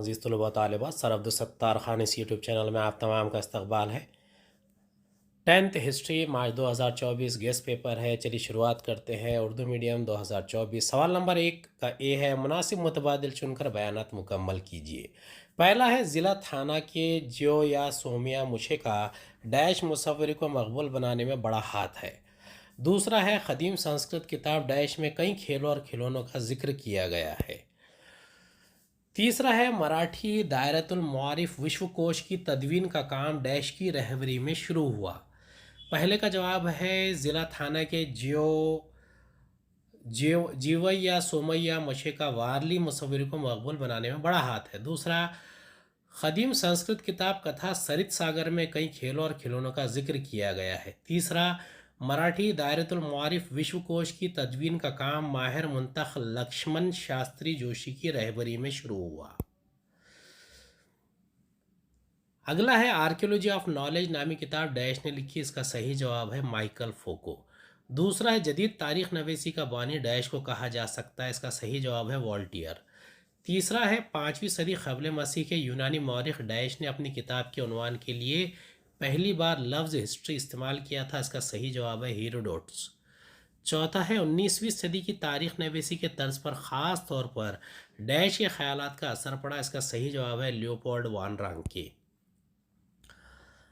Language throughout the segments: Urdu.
عزیز طلباء طالبات، سر عبدالستار خان اس یوٹیوب چینل میں آپ تمام کا استقبال ہے۔ 10th history March 2024 gas paper ہے۔ چلیے شروعات کرتے ہیں۔ اردو میڈیم 2024۔ سوال نمبر 1 کا اے ہے، مناسب متبادل چن کر بیانات مکمل کیجیے۔ پہلا ہے، ضلع تھانہ کے جیو یا سومیا مچھے کا ڈیش مصوری کو مقبول بنانے میں بڑا ہاتھ ہے۔ دوسرا ہے، قدیم سنسکرت کتاب ڈیش میں کئی کھیلوں اور کھلونوں کا ذکر کیا گیا ہے۔ تیسرا ہے، مراٹھی دائرۃ المعارف وشو کوش کی تدوین کا کام ڈیش کی رہبری میں شروع ہوا۔ پہلے کا جواب ہے، ضلع تھانہ کے جیوئی یا سومیا مچھے کا وارلی مصوری کو مقبول بنانے میں بڑا ہاتھ ہے۔ دوسرا، قدیم سنسکرت کتاب کتھا سرت ساگر میں کئی کھیلوں اور کھلونوں کا ذکر کیا گیا ہے۔ تیسرا، مراٹھی دائرۃ المعارف وشو کوش کی تدوین کا کام ماہر منتخ لکشمن شاستری جوشی کی رہبری میں شروع ہوا۔ اگلا ہے، آرکیولوجی آف نالج نامی کتاب ڈیش نے لکھی۔ اس کا صحیح جواب ہے مائیکل فوکو۔ دوسرا ہے، جدید تاریخ نویسی کا بانی ڈیش کو کہا جا سکتا ہے۔ اس کا صحیح جواب ہے والٹیئر۔ تیسرا ہے، 5ویں صدی قبل مسیح کے یونانی مورخ ڈیش نے اپنی کتاب کے عنوان کے لیے پہلی بار لفظ ہسٹری استعمال کیا تھا۔ اس کا صحیح جواب ہے ہیروڈوٹس۔ چوتھا ہے، 19ویں صدی کی تاریخ نویسی کے طرز پر خاص طور پر ڈیش کے خیالات کا اثر پڑا۔ اس کا صحیح جواب ہے لیوپولڈ وان رانکے۔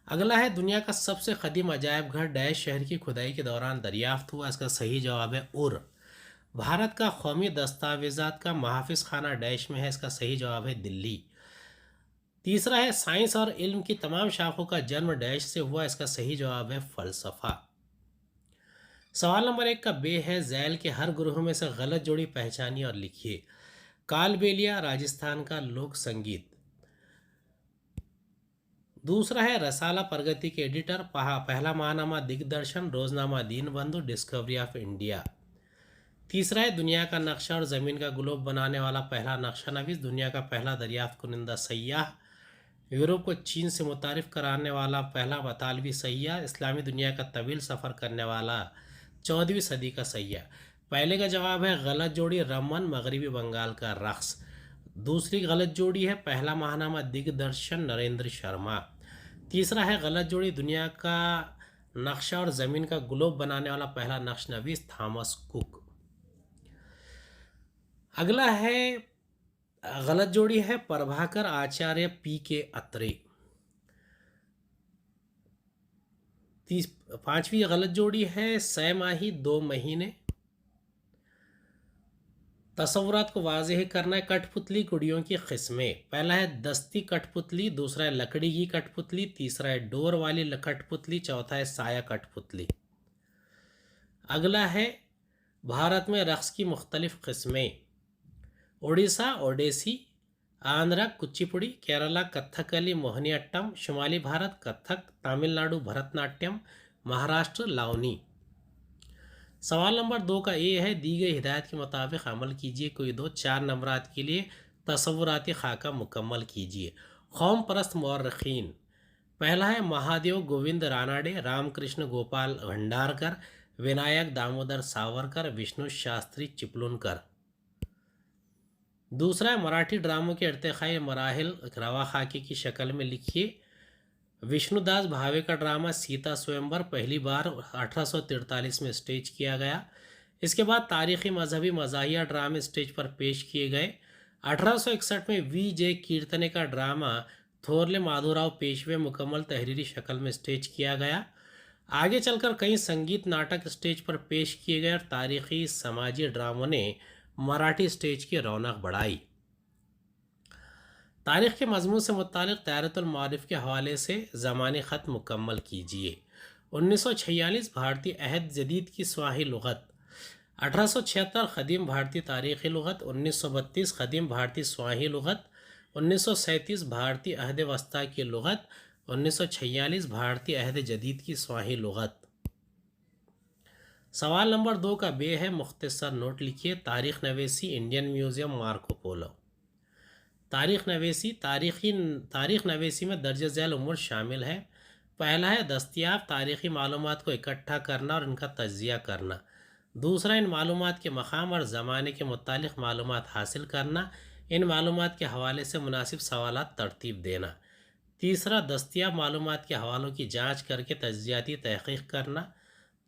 اگلا ہے، دنیا کا سب سے قدیم عجائب گھر ڈیش شہر کی کھدائی کے دوران دریافت ہوا۔ اس کا صحیح جواب ہے اور۔ بھارت کا قومی دستاویزات کا محافظ خانہ ڈیش میں ہے۔ اس کا صحیح جواب ہے دلی۔ تیسرا ہے، سائنس اور علم کی تمام شاخوں کا جنم ڈیش سے ہوا۔ اس کا صحیح جواب ہے فلسفہ۔ سوال نمبر 1 کا بے ہے، ذیل کے ہر گروہ میں سے غلط جوڑی پہچانیے اور لکھیے۔ کالبیلیا راجستھان کا لوک سنگیت۔ دوسرا ہے، رسالہ پرگتی کے ایڈیٹر، پہلا ماہنامہ دگ درشن، روزنامہ دین بندھو، ڈسکوری آف انڈیا۔ تیسرا ہے، دنیا کا نقشہ اور زمین کا گلوب بنانے والا پہلا نقشہ نویس، دنیا کا پہلا دریافت کنندہ سیاح، یورپ کو چین سے متعارف کرانے والا پہلا اطالوی سیاح، اسلامی دنیا کا طویل سفر کرنے والا 14ویں صدی کا سیاح۔ پہلے کا جواب ہے غلط جوڑی، رمن مغربی بنگال کا رقص۔ دوسری غلط جوڑی ہے پہلا ماہنامہ دگ درشن، نریندر شرما۔ تیسرا ہے غلط جوڑی، دنیا کا نقشہ اور زمین کا گلوب بنانے والا پہلا نقش نویس، تھامس کک۔ اگلا ہے، غلط جوڑی ہے پربھاکر آچاریہ پی کے اترے۔ پانچویں غلط جوڑی ہے 6 ماہی 2 مہینے۔ تصورات کو واضح کرنا ہے، کٹھ پتلی گڑیوں کی قسمیں۔ پہلا ہے دستی کٹھ پتلی، دوسرا ہے لکڑی کی کٹھ پتلی، تیسرا ہے ڈور والی کٹھ پتلی، چوتھا ہے سایہ کٹھ پتلی۔ اگلا ہے، بھارت میں رقص کی مختلف قسمیں۔ اڑیسہ اوڈیسی، آندھرا کچی پوڑی، کیرلا کتھکلی موہنی اٹم، شمالی بھارت کتھک، تامل ناڈو بھرت ناٹیم، مہاراشٹر لاونی۔ سوال نمبر 2 کا اے ہے، دی گئی ہدایت کے مطابق عمل کیجیے۔ کوئی 4 نمبرات کے لیے تصوراتی خاکہ مکمل کیجیے۔ قوم پرست مورخین۔ پہلا ہے مہادیو گووند راناڈے، رام کرشن گوپال بھنڈارکر، ونائک دامودر ساورکر، وشنو شاستری چپلونکر۔ دوسرا ہے مراٹھی ڈراموں کے ارتقائی مراحل روا خاکے کی شکل میں لکھیے۔ وشنو داس بھاوے کا ڈرامہ سیتا سوئمبر پہلی بار 1843 میں اسٹیج کیا گیا۔ اس کے بعد تاریخی مذہبی مزاحیہ ڈرامے اسٹیج پر پیش کیے گئے۔ 1861 میں وی جے کیرتنے کا ڈرامہ تھورلے مادھوراؤ پیشوے مکمل تحریری شکل میں اسٹیج کیا گیا۔ آگے چل کر کئی سنگیت ناٹک اسٹیج پر پیش کیے گئے اور تاریخی سماجی ڈراموں نے مراٹھی اسٹیج کی رونق بڑھائی۔ تاریخ کے مضمون سے متعلق دائرۃ المعارف کے حوالے سے زمانی خط مکمل کیجیے۔ 1946 بھارتی عہد جدید کی سواہی لغت۔ 1876 قدیم بھارتی تاریخی لغت۔ 1932 قدیم بھارتی سواہی لغت۔ 1937 بھارتی عہد وسطیٰ کی لغت۔ 1946 بھارتی عہد جدید کی سواہی لغت۔ سوال نمبر 2 کا بے ہے، مختصر نوٹ لکھیے۔ تاریخ نویسی، انڈین میوزیم، مارکو پولو۔ تاریخ نویسی میں درج ذیل امور شامل ہے۔ پہلا ہے دستیاب تاریخی معلومات کو اکٹھا کرنا اور ان کا تجزیہ کرنا۔ دوسرا، ان معلومات کے مقام اور زمانے کے متعلق معلومات حاصل کرنا۔ ان معلومات کے حوالے سے مناسب سوالات ترتیب دینا۔ تیسرا، دستیاب معلومات کے حوالوں کی جانچ کر کے تجزیاتی تحقیق کرنا۔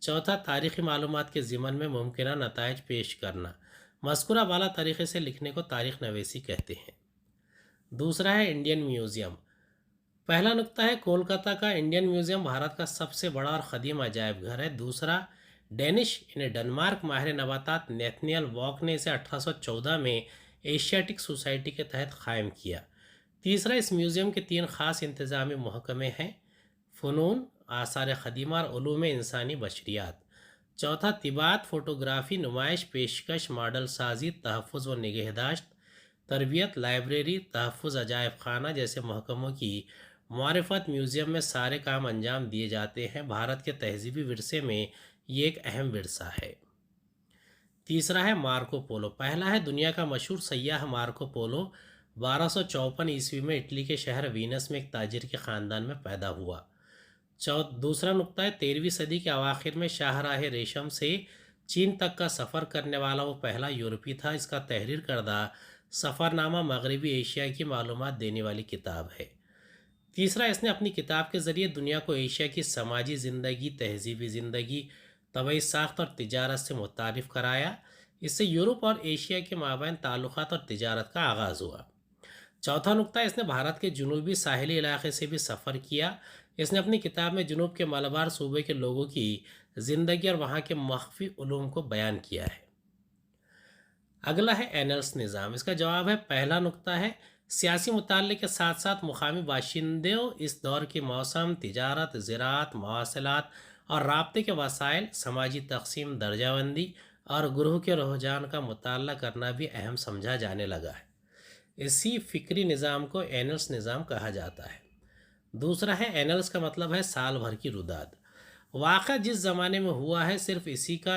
چوتھا، تاریخی معلومات کے ضمن میں ممکنہ نتائج پیش کرنا۔ مذکورہ بالا طریقے سے لکھنے کو تاریخ نویسی کہتے ہیں۔ دوسرا ہے انڈین میوزیم۔ پہلا نقطہ ہے کولکاتہ کا انڈین میوزیم بھارت کا سب سے بڑا اور قدیم عجائب گھر ہے۔ دوسرا، ڈینش یعنی ڈنمارک ماہر نباتات نیتھنیل واک نے اسے 1814 میں ایشیاٹک سوسائٹی کے تحت قائم کیا۔ تیسرا، اس میوزیم کے 3 خاص انتظامی محکمے ہیں: فنون، آثار قدیمہ اور علوم انسانی بشریات۔ چوتھا، طباعت، فوٹوگرافی، نمائش، پیشکش، ماڈل سازی، تحفظ و نگہداشت، تربیت، لائبریری، تحفظ، عجائب خانہ جیسے محکموں کی معرفت میوزیم میں سارے کام انجام دیے جاتے ہیں۔ بھارت کے تہذیبی ورثے میں یہ ایک اہم ورثہ ہے۔ تیسرا ہے مارکو پولو۔ پہلا ہے دنیا کا مشہور سیاح مارکو پولو 1254 عیسوی میں اٹلی کے شہر وینس میں ایک تاجر کے خاندان میں پیدا ہوا۔ دوسرا نقطہ ہے 13ویں صدی کے اواخر میں شاہراہ ریشم سے چین تک کا سفر کرنے والا وہ پہلا یورپی تھا۔ اس کا تحریر کردہ سفر نامہ مغربی ایشیا کی معلومات دینے والی کتاب ہے۔ تیسرا، اس نے اپنی کتاب کے ذریعے دنیا کو ایشیا کی سماجی زندگی، تہذیبی زندگی، طبعی ساخت اور تجارت سے متعارف کرایا۔ اس سے یورپ اور ایشیا کے مابین تعلقات اور تجارت کا آغاز ہوا۔ چوتھا نقطہ، اس نے بھارت کے جنوبی ساحلی علاقے سے بھی سفر کیا۔ اس نے اپنی کتاب میں جنوب کے مالابار صوبے کے لوگوں کی زندگی اور وہاں کے مخفی علوم کو بیان کیا ہے۔ اگلا ہے اینلس نظام۔ اس کا جواب ہے پہلا نقطہ ہے سیاسی مطالعے کے ساتھ ساتھ مقامی باشندوں اس دور کے موسم، تجارت، زراعت، مواصلات اور رابطے کے وسائل، سماجی تقسیم، درجہ بندی اور گروہ کے رجحان کا مطالعہ کرنا بھی اہم سمجھا جانے لگا ہے۔ اسی فکری نظام کو اینلس نظام کہا جاتا ہے۔ دوسرا ہے اینلس کا مطلب ہے سال بھر کی روداد۔ واقعہ جس زمانے میں ہوا ہے صرف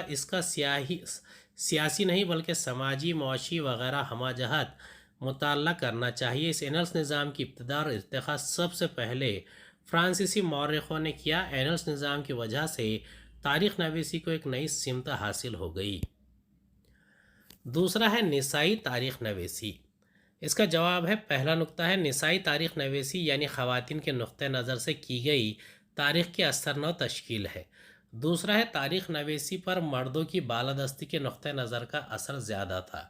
اس کا سیاسی نہیں بلکہ سماجی، معاشی وغیرہ ہمہ جہت مطالعہ کرنا چاہیے۔ اس اینلس نظام کی ابتدا اور ارتقاء سب سے پہلے فرانسیسی مورخوں نے کیا۔ اینلس نظام کی وجہ سے تاریخ نویسی کو ایک نئی سمت حاصل ہو گئی۔ دوسرا ہے نسائی تاریخ نویسی۔ اس کا جواب ہے پہلا نقطہ ہے نسائی تاریخ نویسی یعنی خواتین کے نقطہ نظر سے کی گئی تاریخ کی اثر نو تشکیل ہے۔ دوسرا ہے تاریخ نویسی پر مردوں کی بالادستی کے نقطہ نظر کا اثر زیادہ تھا۔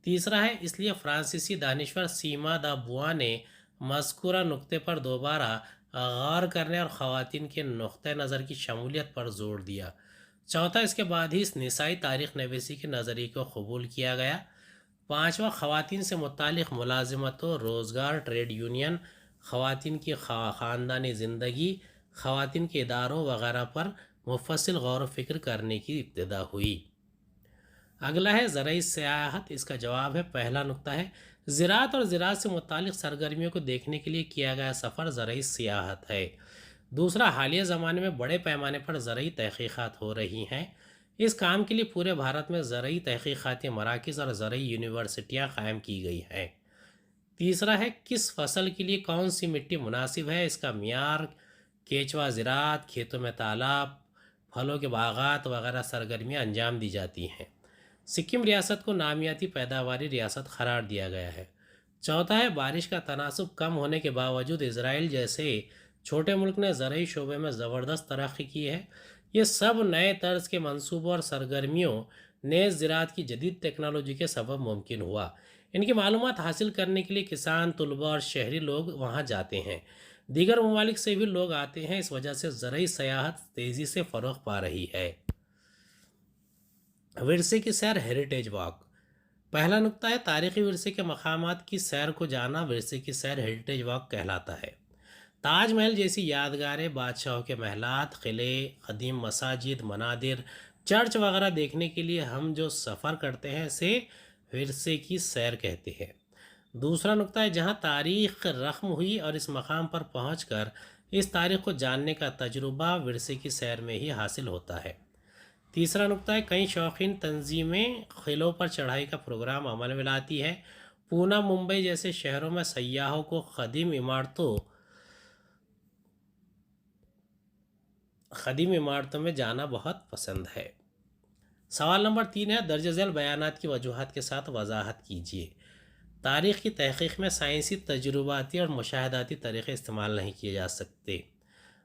تیسرا ہے اس لیے فرانسیسی دانشور سیما دا بوا نے مذکورہ نقطے پر دوبارہ غور کرنے اور خواتین کے نقطہ نظر کی شمولیت پر زور دیا۔ چوتھا، اس کے بعد ہی اس نسائی تاریخ نویسی کے نظریے کو قبول کیا گیا۔ پانچواں، خواتین سے متعلق ملازمتوں، روزگار، ٹریڈ یونین، خواتین کی خاندانی زندگی، خواتین کے اداروں وغیرہ پر مفصل غور و فکر کرنے کی ابتدا ہوئی۔ اگلا ہے زرعی سیاحت۔ اس کا جواب ہے پہلا نقطہ ہے زراعت اور زراعت سے متعلق سرگرمیوں کو دیکھنے کے لیے کیا گیا سفر زرعی سیاحت ہے۔ دوسرا، حالیہ زمانے میں بڑے پیمانے پر زرعی تحقیقات ہو رہی ہیں۔ اس کام کے لیے پورے بھارت میں زرعی تحقیقاتی مراکز اور زرعی یونیورسٹیاں قائم کی گئی ہیں۔ تیسرا ہے کس فصل کے لیے کون سی مٹی مناسب ہے۔ اس کا معیار کیچوا زراعت، کھیتوں میں تالاب، پھلوں کے باغات وغیرہ سرگرمیاں انجام دی جاتی ہیں۔ سکم ریاست کو نامیاتی پیداواری ریاست قرار دیا گیا ہے۔ چوتھا ہے بارش کا تناسب کم ہونے کے باوجود اسرائیل جیسے چھوٹے ملک نے زرعی شعبے میں زبردست ترقی کی ہے۔ یہ سب نئے طرز کے منصوبوں اور سرگرمیوں نیز زراعت کی جدید ٹیکنالوجی کے سبب ممکن ہوا۔ ان کی معلومات حاصل کرنے کے لیے کسان، طلباء اور شہری لوگ وہاں جاتے ہیں۔ دیگر ممالک سے بھی لوگ آتے ہیں۔ اس وجہ سے زرعی سیاحت تیزی سے فروغ پا رہی ہے۔ ورثے کی سیر، ہیریٹیج واک۔ پہلا نقطہ ہے تاریخی ورثے کے مقامات کی سیر کو جانا ورثے کی سیر ہیریٹیج واک کہلاتا ہے۔ تاج محل جیسی یادگاریں، بادشاہوں کے محلات، قلعے، قدیم مساجد، منادر، چرچ وغیرہ دیکھنے کے لیے ہم جو سفر کرتے ہیں اسے ورثے کی سیر کہتے ہیں۔ دوسرا نقطہ ہے جہاں تاریخ رقم ہوئی اور اس مقام پر پہنچ کر اس تاریخ کو جاننے کا تجربہ ورثے کی سیر میں ہی حاصل ہوتا ہے۔ تیسرا نقطہ ہے کئی شوقین تنظیمیں قلعوں پر چڑھائی کا پروگرام عمل میں لاتی ہے۔ پونا، ممبئی جیسے شہروں میں سیاحوں کو قدیم عمارتوں میں جانا بہت پسند ہے۔ سوال نمبر 3 ہے درج ذیل بیانات کی وجوہات کے ساتھ وضاحت کیجیے۔ تاریخ کی تحقیق میں سائنسی تجرباتی اور مشاہداتی طریقے استعمال نہیں کیے جا سکتے۔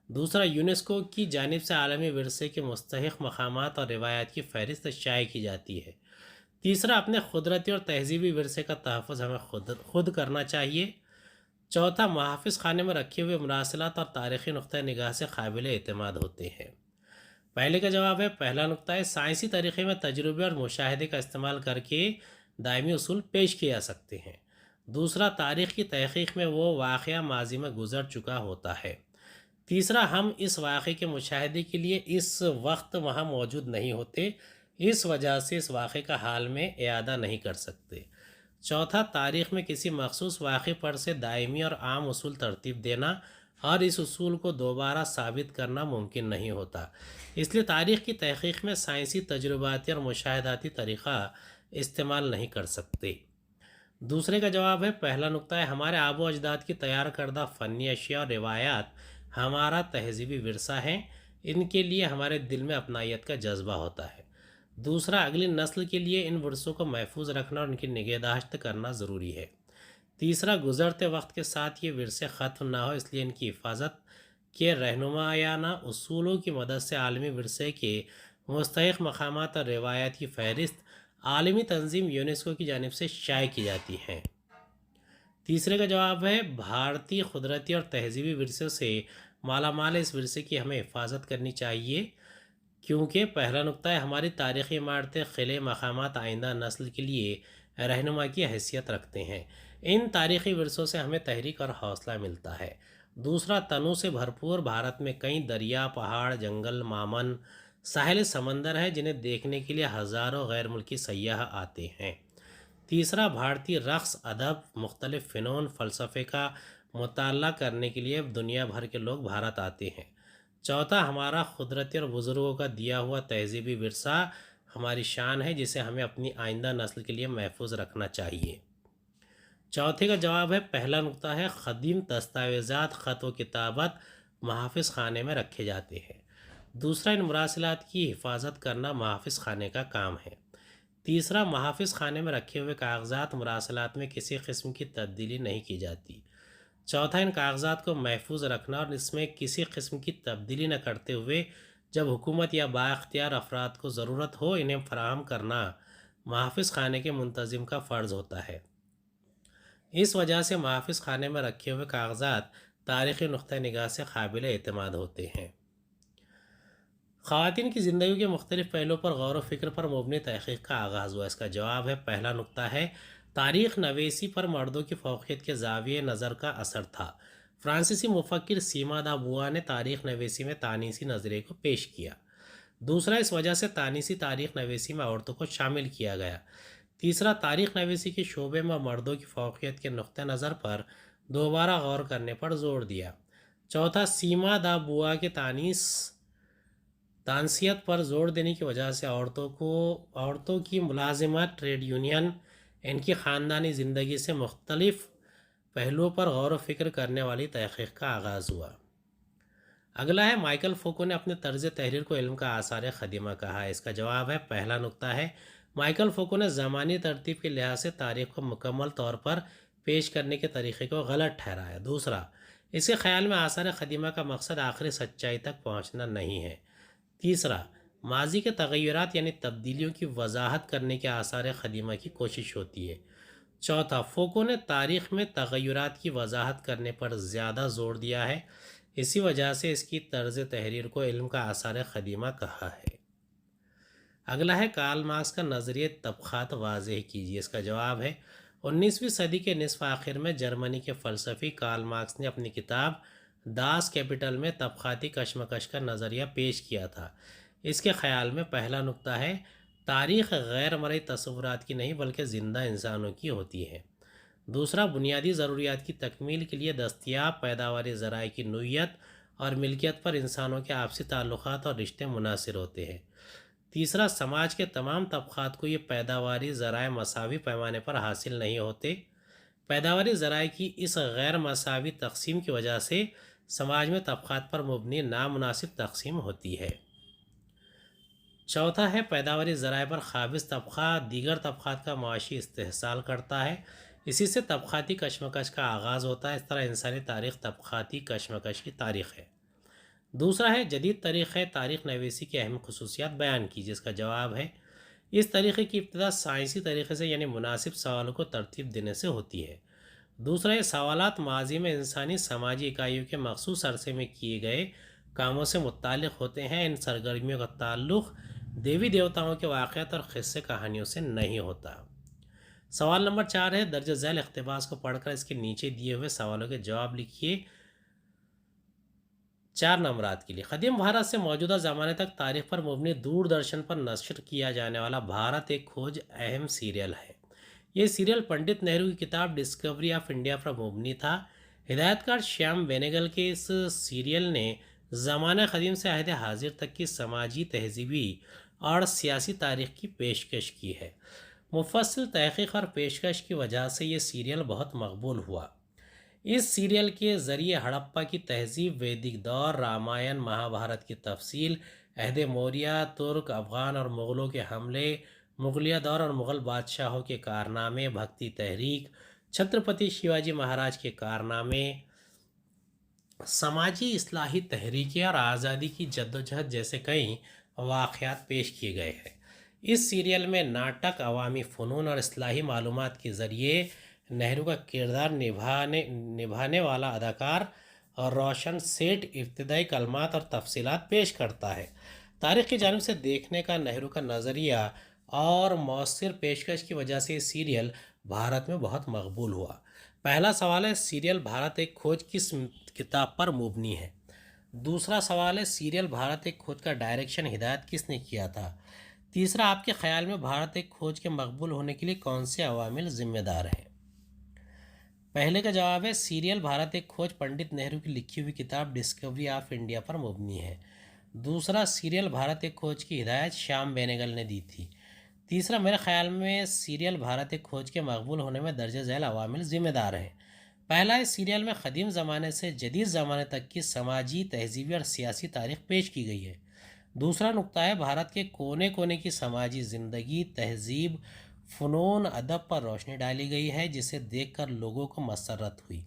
دوسرا، یونیسکو کی جانب سے عالمی ورثے کے مستحق مقامات اور روایات کی فہرست شائع کی جاتی ہے۔ تیسرا، اپنے قدرتی اور تہذیبی ورثے کا تحفظ ہمیں خود کرنا چاہیے۔ چوتھا، محافظ خانے میں رکھے ہوئے مراسلات اور تاریخی نقطہ نگاہ سے قابل اعتماد ہوتے ہیں۔ پہلے کا جواب ہے، پہلا نقطہ ہے سائنسی طریقے میں تجربے اور مشاہدے کا استعمال کر کے دائمی اصول پیش کیے جا سکتے ہیں۔ دوسرا، تاریخ کی تحقیق میں وہ واقعہ ماضی میں گزر چکا ہوتا ہے۔ تیسرا، ہم اس واقعے کے مشاہدے کے لیے اس وقت وہاں موجود نہیں ہوتے، اس وجہ سے اس واقعے کا حال میں اعادہ نہیں کر سکتے۔ چوتھا، تاریخ میں کسی مخصوص واقعے پر سے دائمی اور عام اصول ترتیب دینا اور اس اصول کو دوبارہ ثابت کرنا ممکن نہیں ہوتا، اس لیے تاریخ کی تحقیق میں سائنسی تجرباتی اور مشاہداتی طریقہ استعمال نہیں کر سکتے۔ دوسرے کا جواب ہے، پہلا نقطہ ہے ہمارے آباء و اجداد کی تیار کردہ فنی اشیاء اور روایات ہمارا تہذیبی ورثہ ہیں، ان کے لیے ہمارے دل میں اپنائیت کا جذبہ ہوتا ہے۔ دوسرا، اگلی نسل کے لیے ان ورثوں کو محفوظ رکھنا اور ان کی نگہداشت کرنا ضروری ہے۔ تیسرا، گزرتے وقت کے ساتھ یہ ورثے ختم نہ ہو، اس لیے ان کی حفاظت کے رہنمایانہ اصولوں کی مدد سے عالمی ورثے کے مستحق مقامات اور روایات کی فہرست عالمی تنظیم یونیسکو کی جانب سے شائع کی جاتی ہیں۔ تیسرے کا جواب ہے، بھارتی قدرتی اور تہذیبی ورثے سے مالا مال اس ورثے کی ہمیں حفاظت کرنی چاہیے، کیونکہ پہلا نقطہ ہے ہماری تاریخی عمارتیں، قلعے، مقامات آئندہ نسل کے لیے رہنما کی حیثیت رکھتے ہیں۔ ان تاریخی ورثوں سے ہمیں تحریک اور حوصلہ ملتا ہے۔ دوسرا، تنوع سے بھرپور بھارت میں کئی دریا، پہاڑ، جنگل، مامن، ساحل سمندر ہیں جنہیں دیکھنے کے لیے ہزاروں غیر ملکی سیاح آتے ہیں۔ تیسرا، بھارتی رقص، ادب، مختلف فنون، فلسفے کا مطالعہ کرنے کے لیے دنیا بھر کے لوگ بھارت آتے ہیں۔ چوتھا، ہمارا قدرتی اور بزرگوں کا دیا ہوا تہذیبی ورثہ ہماری شان ہے جسے ہمیں اپنی آئندہ نسل کے لیے محفوظ رکھنا چاہیے۔ چوتھے کا جواب ہے، پہلا نقطہ ہے قدیم دستاویزات، خط و کتابت محافظ خانے میں رکھے جاتے ہیں۔ دوسرا، ان مراسلات کی حفاظت کرنا محافظ خانے کا کام ہے۔ تیسرا، محافظ خانے میں رکھے ہوئے کاغذات مراسلات میں کسی قسم کی تبدیلی نہیں کی جاتی۔ چوتھا، ان کاغذات کو محفوظ رکھنا اور اس میں کسی قسم کی تبدیلی نہ کرتے ہوئے جب حکومت یا بااختیار افراد کو ضرورت ہو انہیں فراہم کرنا محافظ خانے کے منتظم کا فرض ہوتا ہے۔ اس وجہ سے محافظ خانے میں رکھے ہوئے کاغذات تاریخی نقطہ نگاہ سے قابل اعتماد ہوتے ہیں۔ خواتین کی زندگی کے مختلف پہلوؤں پر غور و فکر پر مبنی تحقیق کا آغاز ہوا۔ اس کا جواب ہے، پہلا نقطہ ہے تاریخ نویسی پر مردوں کی فوقیت کے زاویہ نظر کا اثر تھا۔ فرانسیسی مفکر سیما دا بوا نے تاریخ نویسی میں تانیسی نظریے کو پیش کیا۔ دوسرا، اس وجہ سے تانیسی تاریخ نویسی میں عورتوں کو شامل کیا گیا۔ تیسرا، تاریخ نویسی کے شعبے میں مردوں کی فوقیت کے نقطہ نظر پر دوبارہ غور کرنے پر زور دیا۔ چوتھا، سیما دا بوا کے تانسیت پر زور دینے کی وجہ سے عورتوں کی ملازمت، ٹریڈ یونین، ان کی خاندانی زندگی سے مختلف پہلوؤں پر غور و فکر کرنے والی تحقیق کا آغاز ہوا۔ اگلا ہے، مائیکل فوکو نے اپنے طرز تحریر کو علم کا آثار قدیمہ کہا ہے۔ اس کا جواب ہے، پہلا نقطہ ہے مائیکل فوکو نے زمانی ترتیب کے لحاظ سے تاریخ کو مکمل طور پر پیش کرنے کے طریقے کو غلط ٹھہرایا۔ دوسرا، اس کے خیال میں آثار قدیمہ کا مقصد آخری سچائی تک پہنچنا نہیں ہے۔ تیسرا، ماضی کے تغیرات یعنی تبدیلیوں کی وضاحت کرنے کے آثار قدیمہ کی کوشش ہوتی ہے۔ چوتھا، فوکو نے تاریخ میں تغیرات کی وضاحت کرنے پر زیادہ زور دیا ہے، اسی وجہ سے اس کی طرز تحریر کو علم کا آثار قدیمہ کہا ہے۔ اگلا ہے، کارل مارکس کا نظریہ طبقات واضح کیجیے۔ اس کا جواب ہے، 19ویں صدی کے نصف آخر میں جرمنی کے فلسفی کارل مارکس نے اپنی کتاب داس کیپیٹل میں طبقاتی کشمکش کا نظریہ پیش کیا تھا۔ اس کے خیال میں پہلا نقطہ ہے تاریخ غیر مرئی تصورات کی نہیں بلکہ زندہ انسانوں کی ہوتی ہے۔ دوسرا، بنیادی ضروریات کی تکمیل کے لیے دستیاب پیداواری ذرائع کی نوعیت اور ملکیت پر انسانوں کے آپسی تعلقات اور رشتے منحصر ہوتے ہیں۔ تیسرا، سماج کے تمام طبقات کو یہ پیداواری ذرائع مساوی پیمانے پر حاصل نہیں ہوتے۔ پیداواری ذرائع کی اس غیر مساوی تقسیم کی وجہ سے سماج میں طبقات پر مبنی نامناسب تقسیم ہوتی ہے۔ چوتھا ہے، پیداواری ذرائع پر قابض طبقہ دیگر طبقات کا معاشی استحصال کرتا ہے۔ اسی سے طبقاتی کشمکش کا آغاز ہوتا ہے۔ اس طرح انسانی تاریخ طبقاتی کشمکش کی تاریخ ہے۔ دوسرا ہے جدید طریقۂ تاریخ نویسی کی اہم خصوصیات بیان کی، جس کا جواب ہے اس طریقے کی ابتدا سائنسی طریقے سے یعنی مناسب سوالوں کو ترتیب دینے سے ہوتی ہے۔ دوسرا یہ سوالات ماضی میں انسانی سماجی اکائیوں کے مخصوص عرصے میں کیے گئے کاموں سے متعلق ہوتے ہیں۔ ان سرگرمیوں کا تعلق دیوی دیوتاؤں کے واقعات اور قصے کہانیوں سے نہیں ہوتا۔ سوال نمبر 4 ہے درج ذیل اقتباس کو پڑھ کر اس کے نیچے دیے ہوئے سوالوں کے جواب لکھیے 4 نمبرات کے لیے۔ قدیم بھارت سے موجودہ زمانے تک تاریخ پر مبنی دوردرشن پر نشر کیا جانے والا بھارت ایک کھوج اہم سیریل ہے۔ یہ سیریل پنڈت نہرو کی کتاب ڈسکوری آف انڈیا پر مبنی تھا۔ ہدایت کار شیام بینگل کے اس سیریل نے زمانہ قدیم سے عہد حاضر تک کی سماجی، تہذیبی اور سیاسی تاریخ کی پیشکش کی ہے۔ مفصل تحقیق اور پیشکش کی وجہ سے یہ سیریل بہت مقبول ہوا۔ اس سیریل کے ذریعے ہڑپا کی تہذیب، ویدک دور، رامائن، مہابھارت کی تفصیل، عہد موریہ، ترک، افغان اور مغلوں کے حملے، مغلیہ دور اور مغل بادشاہوں کے کارنامے، بھکتی تحریک، چھترپتی شیواجی مہاراج کے کارنامے، سماجی اصلاحی تحریکیں اور آزادی کی جدوجہد جیسے کئی واقعات پیش کیے گئے ہیں۔ اس سیریل میں ناٹک، عوامی فنون اور اصلاحی معلومات کے ذریعے نہرو کا کردار نبھانے والا اداکار اور روشن سیٹھ ابتدائی کلمات اور تفصیلات پیش کرتا ہے۔ تاریخ کی جانب سے دیکھنے کا نہرو کا نظریہ اور مؤثر پیشکش کی وجہ سے یہ سیریل بھارت میں بہت مقبول ہوا۔ پہلا سوال ہے سیریل بھارت ایک کھوج کس کتاب پر مبنی ہے؟ دوسرا سوال ہے سیریل بھارت ایک کھوج کا ڈائریکشن ہدایت کس نے کیا تھا؟ تیسرا آپ کے خیال میں بھارت ایک کھوج کے مقبول ہونے کے لیے کون سے عوامل ذمہ دار ہیں؟ پہلے کا جواب ہے سیریل بھارت ایک کھوج پنڈت نہرو کی لکھی ہوئی کتاب ڈسکوری آف انڈیا پر مبنی ہے۔ دوسرا سیریل بھارت ایک کھوج کی ہدایت شیام بینگل نے دی تھی۔ تیسرا میرے خیال میں سیریل بھارت ایک کھوج کے مقبول ہونے میں درج ذیل عوامل ذمہ دار ہیں۔ پہلا اس سیریل میں قدیم زمانے سے جدید زمانے تک کی سماجی، تہذیبی اور سیاسی تاریخ پیش کی گئی ہے۔ دوسرا نقطہ ہے بھارت کے کونے کونے کی سماجی زندگی، تہذیب، فنون، ادب پر روشنی ڈالی گئی ہے جسے دیکھ کر لوگوں کو مسرت ہوئی۔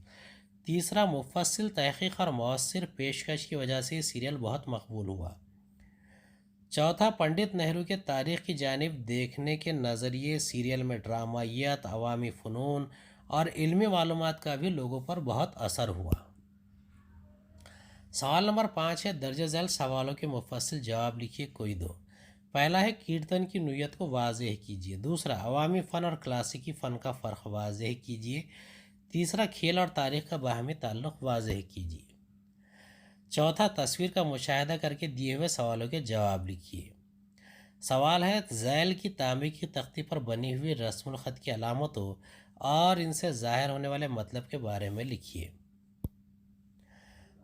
تیسرا مفصل تحقیق اور مؤثر پیشکش کی وجہ سے یہ سیریل بہت مقبول ہوا۔ چوتھا پنڈت نہرو کے تاریخ کی جانب دیکھنے کے نظریے سیریل میں ڈرامائیت، عوامی فنون اور علمی معلومات کا بھی لوگوں پر بہت اثر ہوا۔ سوال نمبر 5 ہے درج ذیل سوالوں کے مفصل جواب لکھیے کوئی دو۔ پہلا ہے کیرتن کی نوعیت کو واضح کیجیے۔ دوسرا عوامی فن اور کلاسیکی فن کا فرق واضح کیجیے۔ تیسرا کھیل اور تاریخ کا باہمی تعلق واضح کیجیے۔ چوتھا تصویر کا مشاہدہ کر کے دیے ہوئے سوالوں کے جواب لکھیے۔ سوال ہے ذیل کی تانبے کی تختی پر بنی ہوئی رسم الخط کی علامتوں اور ان سے ظاہر ہونے والے مطلب کے بارے میں لکھیے۔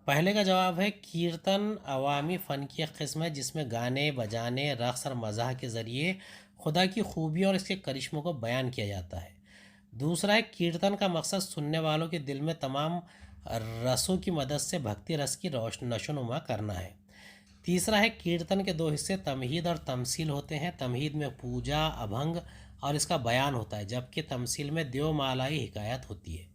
پہلے کا جواب ہے کیرتن عوامی فن کی ایک قسم ہے جس میں گانے، بجانے، رقص اور مزاح کے ذریعے خدا کی خوبیوں اور اس کے کرشموں کو بیان کیا جاتا ہے۔ دوسرا ہے کیرتن کا مقصد سننے والوں کے دل میں تمام رسوں کی مدد سے بھکتی رس کی نشو نما کرنا ہے۔ تیسرا ہے کیرتن کے دو حصے تمہید اور تمثیل ہوتے ہیں۔ تمہید میں پوجا، ابھنگ اور اس کا بیان ہوتا ہے، جبکہ تمثیل میں دیو مالائی حکایت ہوتی ہے۔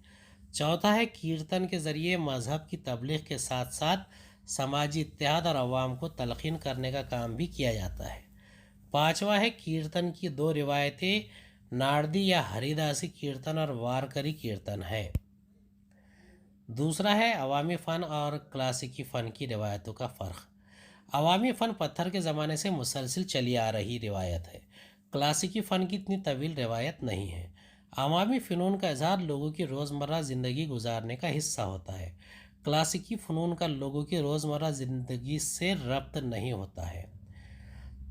چوتھا ہے کیرتن کے ذریعے مذہب کی تبلیغ کے ساتھ ساتھ سماجی اتحاد اور عوام کو تلقین کرنے کا کام بھی کیا جاتا ہے۔ پانچواں ہے کیرتن کی دو روایتیں ناردی یا ہری داسی کیرتن اور وارکری کیرتن ہے۔ دوسرا ہے عوامی فن اور کلاسیکی فن کی روایتوں کا فرق۔ عوامی فن پتھر کے زمانے سے مسلسل چلی آ رہی روایت ہے۔ کلاسیکی فن کی اتنی طویل روایت نہیں ہے۔ عوامی فنون کا اظہار لوگوں کی روزمرہ زندگی گزارنے کا حصہ ہوتا ہے۔ کلاسیکی فنون کا لوگوں کی روزمرہ زندگی سے ربط نہیں ہوتا ہے۔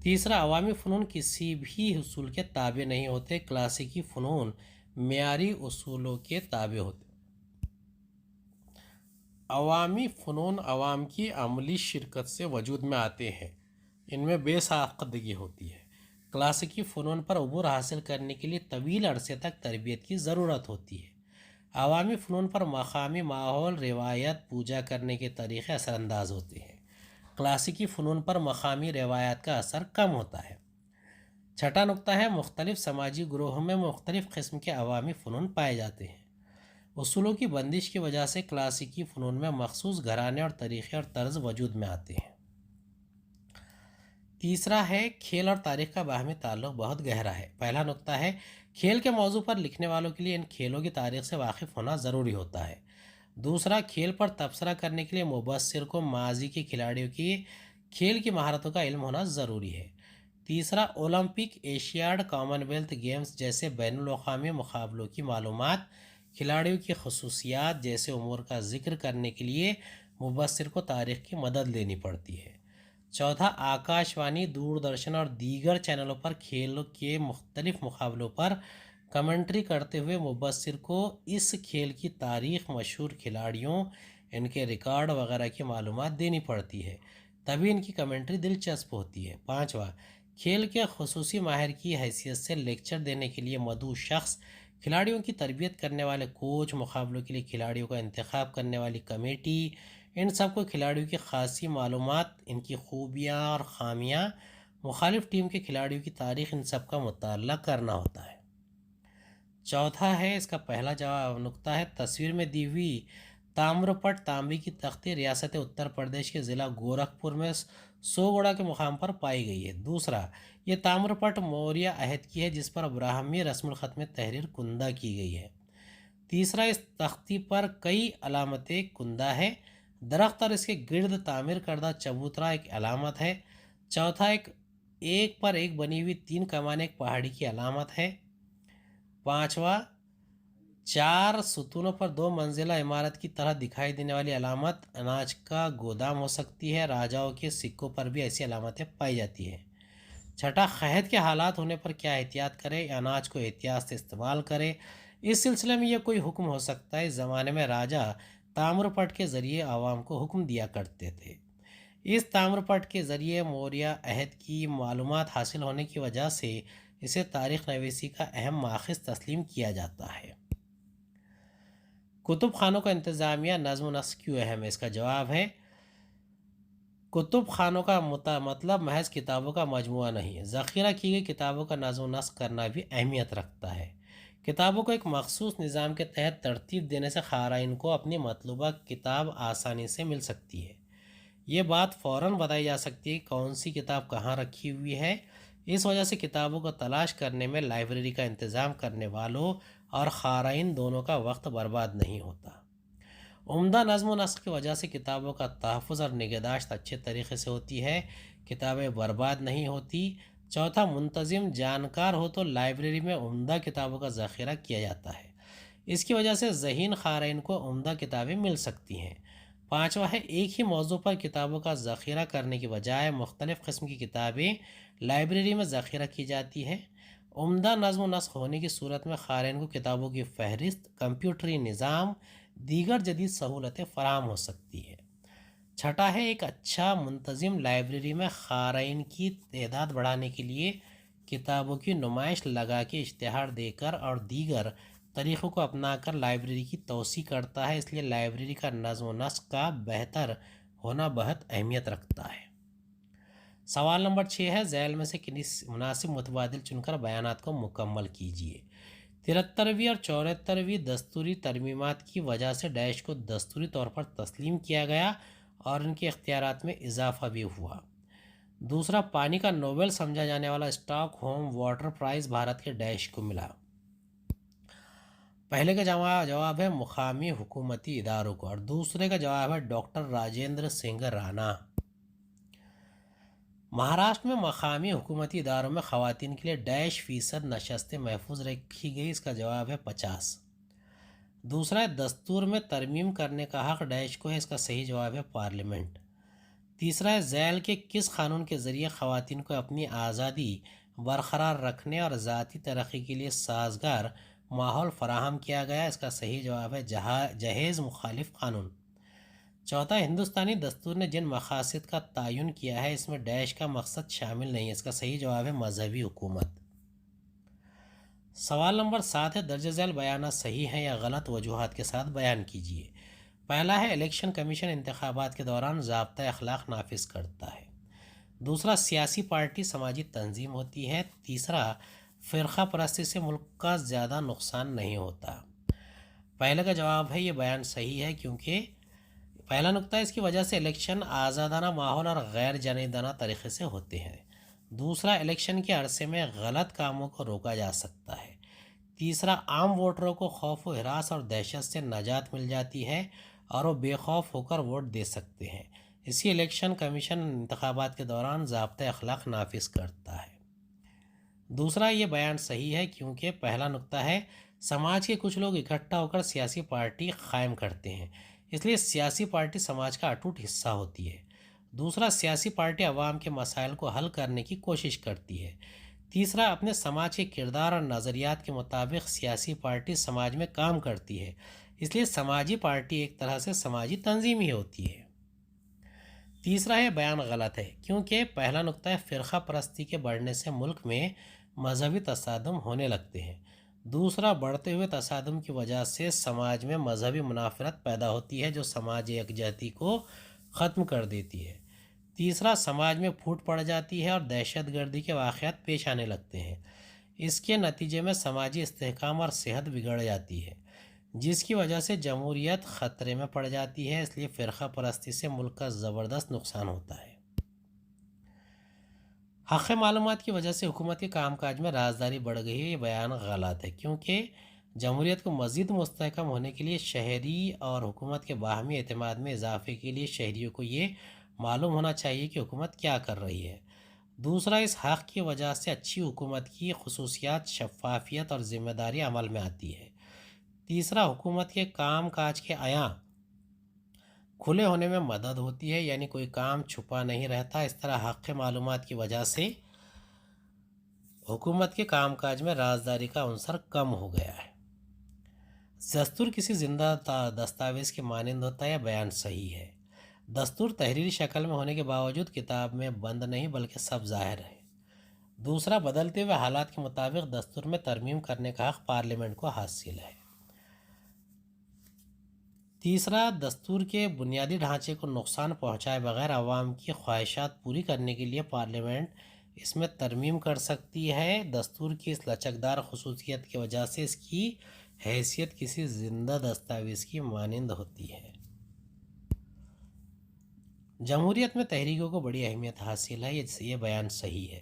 تیسرا عوامی فنون کسی بھی اصول کے تابع نہیں ہوتے۔ کلاسیکی فنون معیاری اصولوں کے تابع ہوتے۔ عوامی فنون عوام کی عملی شرکت سے وجود میں آتے ہیں، ان میں بے ساختگی ہوتی ہے۔ کلاسیکی فنون پر عبور حاصل کرنے کے لیے طویل عرصے تک تربیت کی ضرورت ہوتی ہے۔ عوامی فنون پر مقامی ماحول، روایت، پوجا کرنے کے طریقے اثر انداز ہوتے ہیں۔ کلاسیکی فنون پر مقامی روایات کا اثر کم ہوتا ہے۔ چھٹا نقطہ ہے مختلف سماجی گروہوں میں مختلف قسم کے عوامی فنون پائے جاتے ہیں۔ اصولوں کی بندش کی وجہ سے کلاسیکی فنون میں مخصوص گھرانے اور طریقے اور طرز وجود میں آتے ہیں۔ تیسرا ہے کھیل اور تاریخ کا باہمی تعلق بہت گہرا ہے۔ پہلا نقطہ ہے کھیل کے موضوع پر لکھنے والوں کے لیے ان کھیلوں کی تاریخ سے واقف ہونا ضروری ہوتا ہے۔ دوسرا، کھیل پر تبصرہ کرنے کے لیے مبصر کو ماضی کے کھلاڑیوں کی کھیل کی مہارتوں کا علم ہونا ضروری ہے۔ تیسرا، Olympic, Asiad, common wealth games جیسے بین الاقوامی مقابلوں کی معلومات، کھلاڑیوں کی خصوصیات جیسے امور کا ذکر کرنے کے لیے مبصر کو تاریخ کی مدد لینی پڑتی ہے۔ چوتھا، آکاش وانی، دوردرشن اور دیگر چینلوں پر کھیل کے مختلف مقابلوں پر کمنٹری کرتے ہوئے مبصر کو اس کھیل کی تاریخ، مشہور کھلاڑیوں، ان کے ریکارڈ وغیرہ کی معلومات دینی پڑتی ہے، تبھی ان کی کمنٹری دلچسپ ہوتی ہے۔ پانچواں، کھیل کے خصوصی ماہر کی حیثیت سے لیکچر دینے کے لیے مدعو شخص، کھلاڑیوں کی تربیت کرنے والے کوچ، مقابلوں کے لیے کھلاڑیوں کا انتخاب کرنے والی کمیٹی، ان سب کو کھلاڑیوں کی خاصی معلومات، ان کی خوبیاں اور خامیاں، مخالف ٹیم کے کھلاڑیوں کی تاریخ، ان سب کا مطالعہ کرنا ہوتا ہے۔ چوتھا ہے، اس کا پہلا جواب نقطہ ہے تصویر میں دی ہوئی تامر پٹ تانبے کی تختی ریاست اتر پردیش کے ضلع گورکھپور میں سوگوڑا کے مقام پر پائی گئی ہے۔ دوسرا، یہ تامر پٹ موریہ عہد کی ہے جس پر براہمی رسم الخط میں تحریر کندہ کی گئی ہے۔ تیسرا، اس تختی پر کئی علامت کندہ ہے۔ درخت اور اس کے گرد تعمیر کردہ چبوترا ایک علامت ہے۔ چوتھا، ایک پر ایک بنی ہوئی 3 کمانیں ایک پہاڑی کی علامت ہے۔ پانچواں، 4 ستونوں پر 2 منزلہ عمارت کی طرح دکھائی دینے والی علامت اناج کا گودام ہو سکتی ہے۔ راجاؤں کے سکوں پر بھی ایسی علامتیں پائی جاتی ہیں۔ چھٹا، قحط کے حالات ہونے پر کیا احتیاط کرے؟ اناج کو احتیاط سے استعمال کرے۔ اس سلسلے میں یہ کوئی حکم ہو سکتا ہے۔ اس زمانے میں راجا تامر پٹ کے ذریعے عوام کو حکم دیا کرتے تھے۔ اس تامر پٹ کے ذریعے موریہ عہد کی معلومات حاصل ہونے کی وجہ سے اسے تاریخ نویسی کا اہم ماخذ تسلیم کیا جاتا ہے۔ کتب خانوں کا انتظامیہ نظم و نسق کیوں اہم ہے؟ اس کا جواب ہے کتب خانوں کا مطلب محض کتابوں کا مجموعہ نہیں ہے۔ ذخیرہ کی گئی کتابوں کا نظم و نسق کرنا بھی اہمیت رکھتا ہے۔ کتابوں کو ایک مخصوص نظام کے تحت ترتیب دینے سے قارئین کو اپنی مطلوبہ کتاب آسانی سے مل سکتی ہے۔ یہ بات فوراً بتائی جا سکتی ہے کہ کون سی کتاب کہاں رکھی ہوئی ہے۔ اس وجہ سے کتابوں کو تلاش کرنے میں لائبریری کا انتظام کرنے والوں اور قارئین دونوں کا وقت برباد نہیں ہوتا۔ عمدہ نظم و نسق کی وجہ سے کتابوں کا تحفظ اور نگہداشت اچھے طریقے سے ہوتی ہے، کتابیں برباد نہیں ہوتی۔ چوتھا، منتظم جانکار ہو تو لائبریری میں عمدہ کتابوں کا ذخیرہ کیا جاتا ہے۔ اس کی وجہ سے ذہین قارئین کو عمدہ کتابیں مل سکتی ہیں۔ پانچواں ہے، ایک ہی موضوع پر کتابوں کا ذخیرہ کرنے کی بجائے مختلف قسم کی کتابیں لائبریری میں ذخیرہ کی جاتی ہیں۔ عمدہ نظم و نسق ہونے کی صورت میں قارئین کو کتابوں کی فہرست، کمپیوٹری نظام، دیگر جدید سہولتیں فراہم ہو سکتی ہے۔ چھٹا ہے، ایک اچھا منتظم لائبریری میں قارئین کی تعداد بڑھانے کے لیے کتابوں کی نمائش لگا کے اشتہار دے کر اور دیگر طریقوں کو اپنا کر لائبریری کی توسیع کرتا ہے۔ اس لیے لائبریری کا نظم و نسق کا بہتر ہونا بہت اہمیت رکھتا ہے۔ سوال نمبر 6 ہے، ذیل میں سے مناسب متبادل چن کر بیانات کو مکمل کیجیے۔ 73ویں اور 74ویں دستوری ترمیمات کی وجہ سے ڈیش کو دستوری طور پر تسلیم کیا گیا اور ان کے اختیارات میں اضافہ بھی ہوا۔ دوسرا، پانی کا نوبل سمجھا جانے والا Stockholm water prize Bharat کے ڈیش کو ملا؟ پہلے کا جواب ہے مقامی حکومتی اداروں کو، اور دوسرے کا جواب ہے ڈاکٹر راجندر سنگھ رانا۔ مہاراشٹر میں مقامی حکومتی اداروں میں خواتین کے لیے ڈیش% نشستیں محفوظ رکھی گئی۔ اس کا جواب ہے 50۔ دوسرا ہے، دستور میں ترمیم کرنے کا حق ڈیش کو ہے۔ اس کا صحیح جواب ہے پارلیمنٹ۔ تیسرا ہے، ذیل کے کس قانون کے ذریعے خواتین کو اپنی آزادی برقرار رکھنے اور ذاتی ترقی کے لیے سازگار ماحول فراہم کیا گیا؟ اس کا صحیح جواب ہے جہیز مخالف قانون۔ چوتھا، ہندوستانی دستور نے جن مقاصد کا تعین کیا ہے اس میں ڈیش کا مقصد شامل نہیں ہے۔ اس کا صحیح جواب ہے مذہبی حکومت۔ سوال نمبر 7 ہے، درج ذیل بیانات صحیح ہیں یا غلط؟ وجوہات کے ساتھ بیان کیجیے۔ پہلا ہے، الیکشن کمیشن انتخابات کے دوران ضابطۂ اخلاق نافذ کرتا ہے۔ دوسرا سیاسی پارٹی سماجی تنظیم ہوتی ہے۔ تیسرا فرقہ پرستی سے ملک کا زیادہ نقصان نہیں ہوتا۔ پہلے کا جواب ہے یہ بیان صحیح ہے، کیونکہ پہلا نقطہ اس کی وجہ سے الیکشن آزادانہ ماحول اور غیر جانبدارانہ طریقے سے ہوتے ہیں۔ دوسرا الیکشن کے عرصے میں غلط کاموں کو روکا جا سکتا ہے۔ تیسرا عام ووٹروں کو خوف و ہراس اور دہشت سے نجات مل جاتی ہے اور وہ بے خوف ہو کر ووٹ دے سکتے ہیں۔ اسی الیکشن کمیشن انتخابات کے دوران ضابطۂ اخلاق نافذ کرتا ہے۔ دوسرا یہ بیان صحیح ہے، کیونکہ پہلا نقطہ ہے سماج کے کچھ لوگ اکٹھا ہو کر سیاسی پارٹی قائم کرتے ہیں، اس لیے سیاسی پارٹی سماج کا اٹوٹ حصہ ہوتی ہے۔ دوسرا سیاسی پارٹی عوام کے مسائل کو حل کرنے کی کوشش کرتی ہے۔ تیسرا اپنے سماج کے کردار اور نظریات کے مطابق سیاسی پارٹی سماج میں کام کرتی ہے، اس لیے سماجی پارٹی ایک طرح سے سماجی تنظیم ہی ہوتی ہے۔ تیسرا ہے بیان غلط ہے، کیونکہ پہلا نقطہ ہے فرقہ پرستی کے بڑھنے سے ملک میں مذہبی تصادم ہونے لگتے ہیں۔ دوسرا بڑھتے ہوئے تصادم کی وجہ سے سماج میں مذہبی منافرت پیدا ہوتی ہے جو سماجی یکجہتی کو ختم کر دیتی ہے۔ تیسرا سماج میں پھوٹ پڑ جاتی ہے اور دہشت گردی کے واقعات پیش آنے لگتے ہیں۔ اس کے نتیجے میں سماجی استحکام اور صحت بگڑ جاتی ہے، جس کی وجہ سے جمہوریت خطرے میں پڑ جاتی ہے۔ اس لیے فرقہ پرستی سے ملک کا زبردست نقصان ہوتا ہے۔ حق معلومات کی وجہ سے حکومت کے کام کاج میں رازداری بڑھ گئی ہے، یہ بیان غلط ہے، کیونکہ جمہوریت کو مزید مستحکم ہونے کے لیے شہری اور حکومت کے باہمی اعتماد میں اضافے کے لیے شہریوں کو یہ معلوم ہونا چاہیے کہ حکومت کیا کر رہی ہے۔ دوسرا اس حق کی وجہ سے اچھی حکومت کی خصوصیات شفافیت اور ذمہ داری عمل میں آتی ہے۔ تیسرا حکومت کے کام کاج کے عیاں کھلے ہونے میں مدد ہوتی ہے، یعنی کوئی کام چھپا نہیں رہتا۔ اس طرح حق معلومات کی وجہ سے حکومت کے کام کاج میں رازداری کا عنصر کم ہو گیا ہے۔ دستور کسی زندہ دستاویز کے مانند ہوتا ہے، بیان صحیح ہے۔ دستور تحریری شکل میں ہونے کے باوجود کتاب میں بند نہیں بلکہ سب ظاہر ہے۔ دوسرا بدلتے ہوئے حالات کے مطابق دستور میں ترمیم کرنے کا حق پارلیمنٹ کو حاصل ہے۔ تیسرا دستور کے بنیادی ڈھانچے کو نقصان پہنچائے بغیر عوام کی خواہشات پوری کرنے کے لیے پارلیمنٹ اس میں ترمیم کر سکتی ہے۔ دستور کی اس لچکدار خصوصیت کی وجہ سے اس کی حیثیت کسی زندہ دستاویز کی مانند ہوتی ہے۔ جمہوریت میں تحریکوں کو بڑی اہمیت حاصل ہے، یہ بیان صحیح ہے۔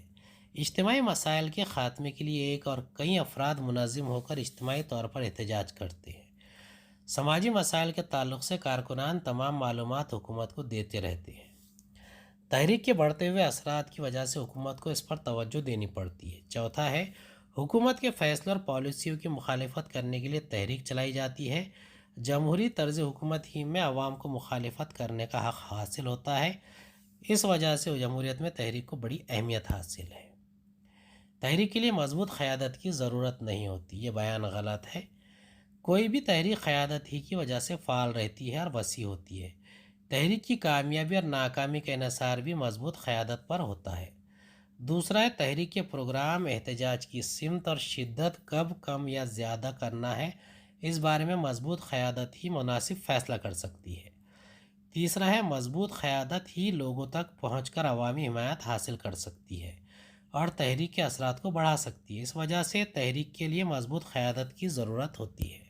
اجتماعی مسائل کے خاتمے کے لیے ایک اور کئی افراد منظم ہو کر اجتماعی طور پر احتجاج کرتے ہیں۔ سماجی مسائل کے تعلق سے کارکنان تمام معلومات حکومت کو دیتے رہتے ہیں۔ تحریک کے بڑھتے ہوئے اثرات کی وجہ سے حکومت کو اس پر توجہ دینی پڑتی ہے۔ چوتھا ہے حکومت کے فیصلوں اور پالیسیوں کی مخالفت کرنے کے لیے تحریک چلائی جاتی ہے۔ جمہوری طرز حکومت ہی میں عوام کو مخالفت کرنے کا حق حاصل ہوتا ہے، اس وجہ سے جمہوریت میں تحریک کو بڑی اہمیت حاصل ہے۔ تحریک کے لیے مضبوط قیادت کی ضرورت نہیں ہوتی، یہ بیان غلط ہے۔ کوئی بھی تحریک قیادت ہی کی وجہ سے فعال رہتی ہے اور وسیع ہوتی ہے۔ تحریک کی کامیابی اور ناکامی کا انحصار بھی مضبوط قیادت پر ہوتا ہے۔ دوسرا ہے تحریک کے پروگرام، احتجاج کی سمت اور شدت کب کم یا زیادہ کرنا ہے، اس بارے میں مضبوط قیادت ہی مناسب فیصلہ کر سکتی ہے۔ تیسرا ہے مضبوط قیادت ہی لوگوں تک پہنچ کر عوامی حمایت حاصل کر سکتی ہے اور تحریک کے اثرات کو بڑھا سکتی ہے۔ اس وجہ سے تحریک کے لیے مضبوط قیادت کی ضرورت ہوتی ہے۔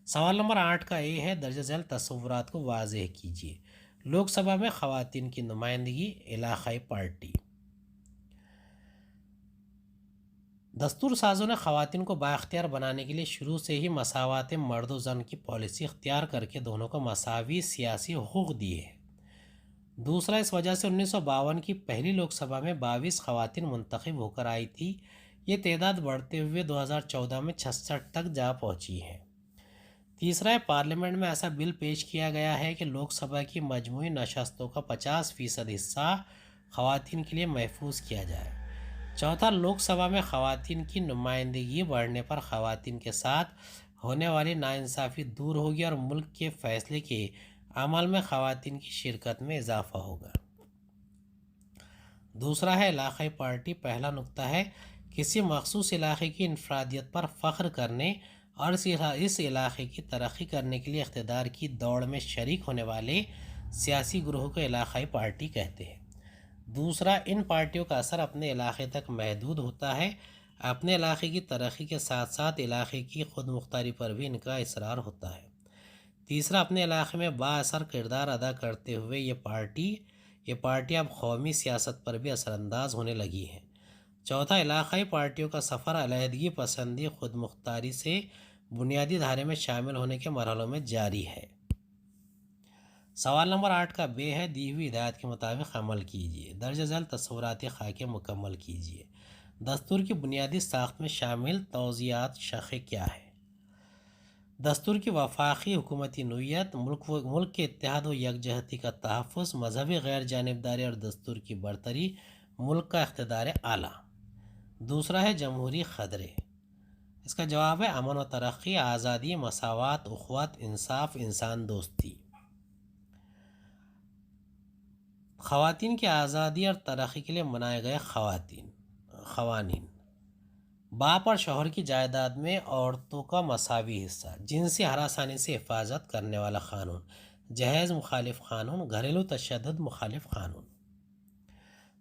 سوال نمبر 8 کا اے ہے درج ذیل تصورات کو واضح کیجیے۔ لوک سبھا میں خواتین کی نمائندگی، علاقائی پارٹی۔ دستور سازوں نے خواتین کو بااختیار بنانے کے لیے شروع سے ہی مساوات مرد و زن کی پالیسی اختیار کر کے دونوں کو مساوی سیاسی حقوق دیے ہیں۔ دوسرا اس وجہ سے 1952 کی پہلی لوک سبھا میں 22 خواتین منتخب ہو کر آئی تھی، یہ تعداد بڑھتے ہوئے 2014 میں 66 تک جا پہنچی ہے۔ تیسرا ہے پارلیمنٹ میں ایسا بل پیش کیا گیا ہے کہ لوک سبھا کی مجموعی نشستوں کا 50% حصہ خواتین کے لیے محفوظ کیا جائے۔ چوتھا لوک سبھا میں خواتین کی نمائندگی بڑھنے پر خواتین کے ساتھ ہونے والی ناانصافی دور ہوگی اور ملک کے فیصلے کے عمل میں خواتین کی شرکت میں اضافہ ہوگا۔ دوسرا ہے علاقائی پارٹی۔ پہلا نقطہ ہے کسی مخصوص علاقے کی انفرادیت پر فخر کرنے اور اس علاقے کی ترقی کرنے کے لیے اقتدار کی دوڑ میں شریک ہونے والے سیاسی گروہ کو علاقائی پارٹی کہتے ہیں۔ دوسرا، ان پارٹیوں کا اثر اپنے علاقے تک محدود ہوتا ہے، اپنے علاقے کی ترقی کے ساتھ ساتھ علاقے کی خود مختاری پر بھی ان کا اصرار ہوتا ہے۔ تیسرا، اپنے علاقے میں با اثر کردار ادا کرتے ہوئے یہ پارٹی اب قومی سیاست پر بھی اثر انداز ہونے لگی ہیں۔ چوتھا، علاقائی پارٹیوں کا سفر علیحدگی پسندی خود مختاری سے بنیادی دھارے میں شامل ہونے کے مرحلوں میں جاری ہے۔ سوال نمبر 8 کا ب ہے، دی ہوئی ہدایت کے مطابق عمل کیجیے۔ درج ذیل تصوراتی خاکے مکمل کیجیے۔ دستور کی بنیادی ساخت میں شامل توضیحات شقیں کیا ہے؟ دستور کی وفاقی حکومتی نوعیت، ملک کے اتحاد و یکجہتی کا تحفظ، مذہبی غیر جانبداری اور دستور کی برتری، ملک کا اقتدار اعلیٰ۔ دوسرا ہے جمہوری خطرے۔ اس کا جواب ہے امن و ترقی، آزادی، مساوات، اخوت، انصاف، انسان دوستی۔ خواتین کی آزادی اور ترقی کے لیے بنائے گئے قوانین۔ باپ اور شوہر کی جائیداد میں عورتوں کا مساوی حصہ، جنسی ہراسانی سے حفاظت کرنے والا قانون، جہیز مخالف قانون، گھریلو تشدد مخالف قانون۔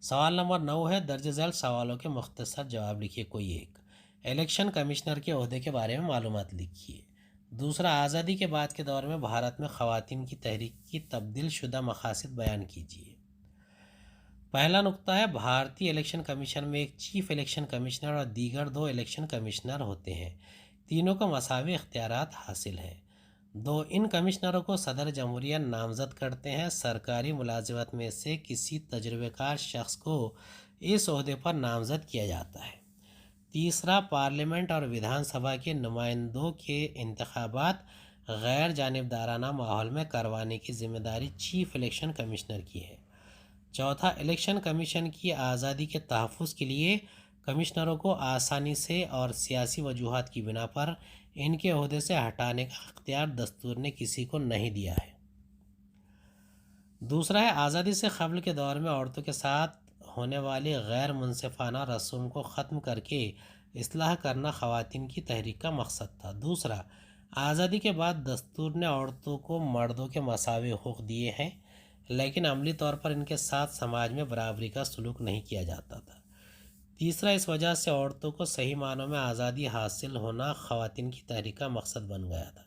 سوال نمبر 9 ہے، درج ذیل سوالوں کے مختصر جواب لکھیے کوئی ایک۔ الیکشن کمشنر کے عہدے کے بارے میں معلومات لکھیے۔ دوسرا، آزادی کے بعد کے دور میں بھارت میں خواتین کی تحریک کی تبدیل شدہ مقاصد بیان کیجیے۔ پہلا نقطہ ہے، بھارتی الیکشن کمیشن میں ایک چیف الیکشن کمشنر اور دیگر 2 الیکشن کمشنر ہوتے ہیں، تینوں کو مساوی اختیارات حاصل ہیں۔ 2، ان کمشنروں کو صدر جمہوریہ نامزد کرتے ہیں۔ سرکاری ملازمت میں سے کسی تجربہ کار شخص کو اس عہدے پر نامزد کیا جاتا ہے۔ تیسرا، پارلیمنٹ اور ودھان سبھا کے نمائندوں کے انتخابات غیر جانبدارانہ ماحول میں کروانے کی ذمہ داری چیف الیکشن کمشنر کی ہے۔ چوتھا، الیکشن کمیشن کی آزادی کے تحفظ کے لیے کمشنروں کو آسانی سے اور سیاسی وجوہات کی بنا پر ان کے عہدے سے ہٹانے کا اختیار دستور نے کسی کو نہیں دیا ہے۔ دوسرا ہے، آزادی سے قبل کے دور میں عورتوں کے ساتھ ہونے والی غیر منصفانہ رسوم کو ختم کر کے اصلاح کرنا خواتین کی تحریک کا مقصد تھا۔ دوسرا، آزادی کے بعد دستور نے عورتوں کو مردوں کے مساوی حقوق دیے ہیں، لیکن عملی طور پر ان کے ساتھ سماج میں برابری کا سلوک نہیں کیا جاتا تھا۔ تیسرا، اس وجہ سے عورتوں کو صحیح معنوں میں آزادی حاصل ہونا خواتین کی تحریک کا مقصد بن گیا تھا۔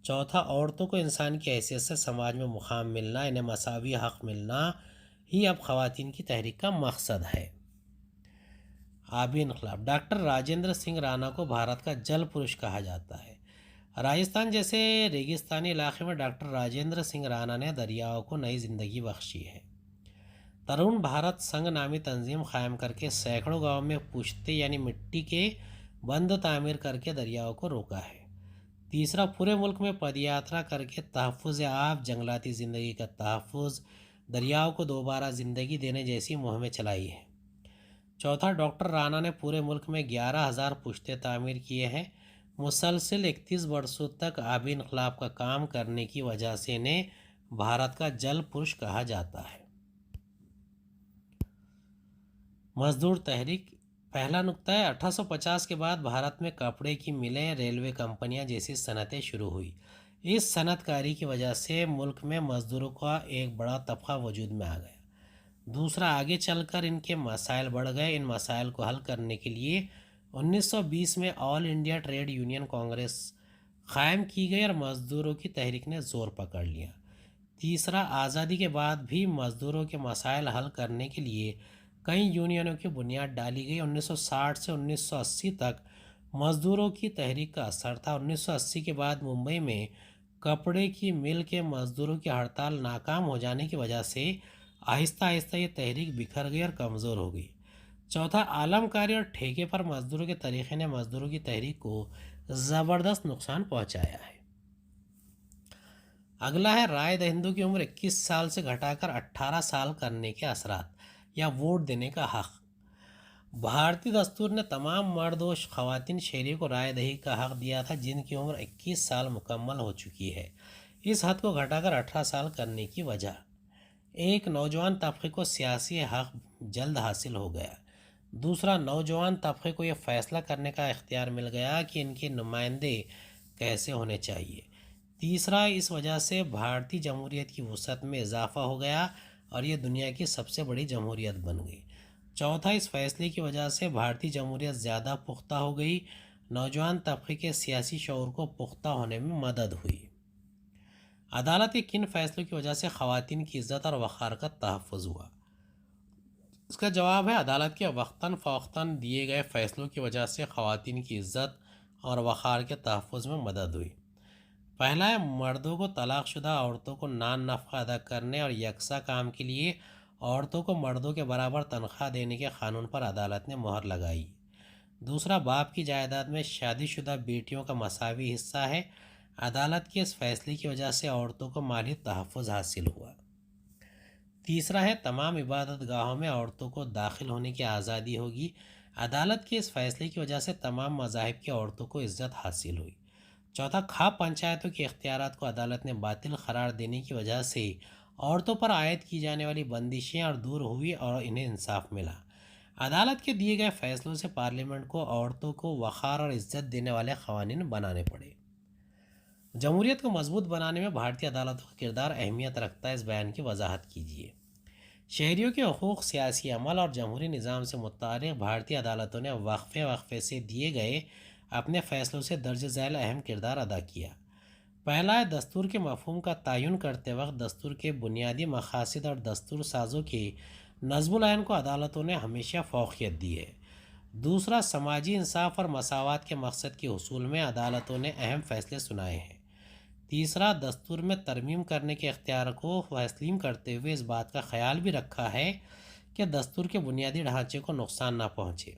چوتھا، عورتوں کو انسان کی حیثیت سے سماج میں مقام ملنا، انہیں مساوی حق ملنا ہی اب خواتین کی تحریک کا مقصد ہے۔ آبی انقلاب۔ ڈاکٹر راجندر سنگھ رانا کو بھارت کا جل پروش کہا جاتا ہے۔ راجستھان جیسے ریگستانی علاقے میں ڈاکٹر راجندر سنگھ رانا نے دریاؤں کو نئی زندگی بخشی ہے۔ ترون بھارت سنگھ نامی تنظیم قائم کر کے سینکڑوں گاؤں میں پشتے یعنی مٹی کے بند تعمیر کر کے دریاؤں کو روکا ہے۔ تیسرا، پورے ملک میں پدیاترا کر کے تحفظ آب، جنگلاتی زندگی کا تحفظ، دریاؤں کو دوبارہ زندگی دینے جیسی مہمیں چلائی ہیں۔ چوتھا، ڈاکٹر رانا نے پورے ملک میں 11,000 پشتے تعمیر کیے ہیں۔ مسلسل 31 برسوں تک آبی انقلاب کا کام کرنے کی وجہ سے انہیں بھارت کا جل پروش کہا جاتا ہے۔ مزدور تحریک۔ پہلا نقطہ ہے، 1850 کے بعد بھارت میں کپڑے کی ملیں، ریلوے کمپنیاں جیسی صنعتیں شروع ہوئی۔ اس صنعت کاری کی وجہ سے ملک میں مزدوروں کا ایک بڑا طبقہ وجود میں آ گیا۔ دوسرا، آگے چل کر ان کے مسائل بڑھ گئے۔ ان مسائل کو حل کرنے کے لیے 1920 میں آل انڈیا ٹریڈ یونین کانگریس قائم کی گئی اور مزدوروں کی تحریک نے زور پکڑ لیا۔ تیسرا، آزادی کے بعد بھی مزدوروں کے مسائل حل کرنے کے لیے کئی یونینوں کی بنیاد ڈالی گئی۔ 1960 سے 1980 تک مزدوروں کی تحریک کا اثر تھا۔ 1980 کے بعد ممبئی میں کپڑے کی مل کے مزدوروں کی ہڑتال ناکام ہو جانے کی وجہ سے آہستہ آہستہ یہ تحریک بکھر گئی اور کمزور ہو گئی۔ چوتھا، عالم کاری اور ٹھیکے پر مزدوروں کے طریقے نے مزدوروں کی تحریک کو زبردست نقصان پہنچایا ہے۔ اگلا ہے، رائے دہندوں کی عمر 21 سال سے گھٹا کر 18 سال کرنے کے اثرات یا ووٹ دینے کا حق۔ بھارتی دستور نے تمام مرد و خواتین شہریوں کو رائے دہی کا حق دیا تھا جن کی عمر 21 سال مکمل ہو چکی ہے۔ اس حد کو گھٹا کر 18 سال کرنے کی وجہ، ایک، نوجوان طبقے کو سیاسی حق جلد حاصل ہو گیا۔ دوسرا، نوجوان طبقے کو یہ فیصلہ کرنے کا اختیار مل گیا کہ ان کے نمائندے کیسے ہونے چاہیے۔ تیسرا، اس وجہ سے بھارتی جمہوریت کی وسعت میں اضافہ ہو گیا اور یہ دنیا کی سب سے بڑی جمہوریت بن گئی۔ چوتھا، اس فیصلے کی وجہ سے بھارتی جمہوریت زیادہ پختہ ہو گئی، نوجوان طبقے کے سیاسی شعور کو پختہ ہونے میں مدد ہوئی۔ عدالت کے کن فیصلوں کی وجہ سے خواتین کی عزت اور وقار کا تحفظ ہوا؟ اس کا جواب ہے عدالت کے وقتاً فوقتاً دیے گئے فیصلوں کی وجہ سے خواتین کی عزت اور وقار کے تحفظ میں مدد ہوئی۔ پہلا ہے، مردوں کو طلاق شدہ عورتوں کو نان نفقہ ادا کرنے اور یکساں کام کے لیے عورتوں کو مردوں کے برابر تنخواہ دینے کے قانون پر عدالت نے مہر لگائی۔ دوسرا، باپ کی جائیداد میں شادی شدہ بیٹیوں کا مساوی حصہ ہے۔ عدالت کے اس فیصلے کی وجہ سے عورتوں کو مالی تحفظ حاصل ہوا۔ تیسرا ہے، تمام عبادت گاہوں میں عورتوں کو داخل ہونے کی آزادی ہوگی۔ عدالت کے اس فیصلے کی وجہ سے تمام مذاہب کی عورتوں کو عزت حاصل ہوئی۔ چوتھا، کھاپ پنچایتوں کے اختیارات کو عدالت نے باطل قرار دینے کی وجہ سے عورتوں پر عائد کی جانے والی بندشیں اور دور ہوئی اور انہیں انصاف ملا۔ عدالت کے دیے گئے فیصلوں سے پارلیمنٹ کو عورتوں کو وقار اور عزت دینے والے قوانین بنانے پڑے۔ جمہوریت کو مضبوط بنانے میں بھارتی عدالتوں کا کردار اہمیت رکھتا ہے، اس بیان کی وضاحت کیجیے۔ شہریوں کے حقوق، سیاسی عمل اور جمہوری نظام سے متعلق بھارتی عدالتوں نے وقفے سے دیے گئے اپنے فیصلوں سے درج ذیل اہم کردار ادا کیا۔ پہلا ہے، دستور کے مفہوم کا تعین کرتے وقت دستور کے بنیادی مقاصد اور دستور سازوں کے نظم العین کو عدالتوں نے ہمیشہ فوقیت دی ہے۔ دوسرا، سماجی انصاف اور مساوات کے مقصد کے حصول میں عدالتوں نے اہم فیصلے سنائے ہیں۔ تیسرا، دستور میں ترمیم کرنے کے اختیار کو تسلیم کرتے ہوئے اس بات کا خیال بھی رکھا ہے کہ دستور کے بنیادی ڈھانچے کو نقصان نہ پہنچے۔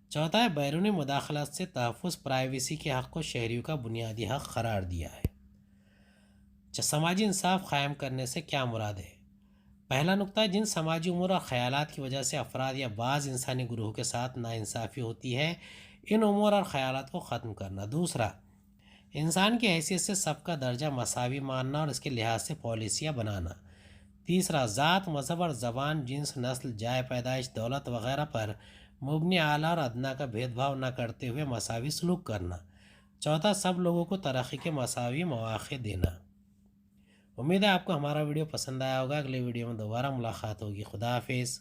چوتھا ہے، بیرونی مداخلت سے تحفظ، پرائیویسی کے حق کو شہریوں کا بنیادی حق قرار دیا ہے۔ سماجی انصاف قائم کرنے سے کیا مراد ہے؟ پہلا نقطہ ہے، جن سماجی امور اور خیالات کی وجہ سے افراد یا بعض انسانی گروہوں کے ساتھ ناانصافی ہوتی ہے، ان امور اور خیالات کو ختم کرنا۔ دوسرا، انسان کی حیثیت سے سب کا درجہ مساوی ماننا اور اس کے لحاظ سے پالیسیاں بنانا۔ تیسرا، ذات، مذہب اور زبان، جنس، نسل، جائے پیدائش، دولت وغیرہ پر مبنی اعلیٰ اور ادنیٰ کا بھید بھاؤ نہ کرتے ہوئے مساوی سلوک کرنا۔ چوتھا، سب لوگوں کو ترقی کے مساوی مواقع دینا۔ امید ہے آپ کو ہمارا ویڈیو پسند آیا ہوگا۔ اگلے ویڈیو میں دوبارہ ملاقات ہوگی۔ خدا حافظ۔